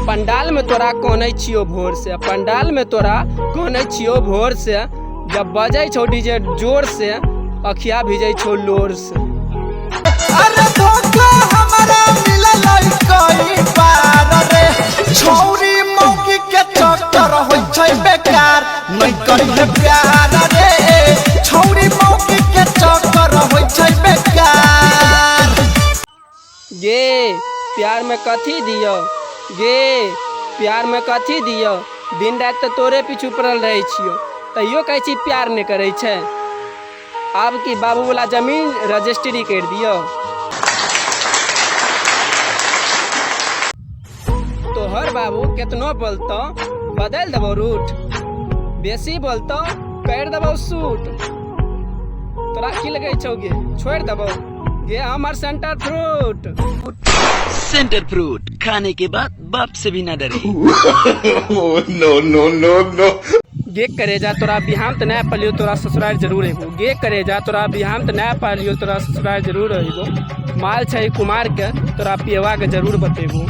पंडाल में तोरा कोने छियो भोर से, पंडाल में तोरा कोने छियो भोर से, जब बजे छो डीजे जोर से अखिया भिजे छो लोर से। अरे धोखा हमारा मिलल कई बार रे, छौरी मौकी के चक्कर होय छै बेकार, नहीं करिए प्यार रे, छौरी मौकी के चक्कर होय छै बेकार। गे प्यार में कथी दियो, गे प्यार में कथी दियो, दिन रात तो तोरे पीछू पड़ल रहे छियो, तैयो कहै छी प्यार नहीं करे छै। आब की बाबू वाला जमीन रजिस्ट्री कर दियो। तोहर बाबू केतनो बोलतो बदल देबो रूट, बेसी बोलतो कर देबो सूट। तोरा की लगे छौ गे, छोड़ देबो गे हमर सेंटर फ्रूट। सेंटर फ्रूट खाने के बाद बाप से भी ना डरे। No no no no. गे करे जा तोरा बिहाम त नया पलियो, तोरा ससुराल जरूर एबो। गे करे जा तोरा बिहाम त नया पलियो, तोरा ससुराल जरूर एबो। माल छै कुमार के तोरा पियवा के जरूर बतेबो।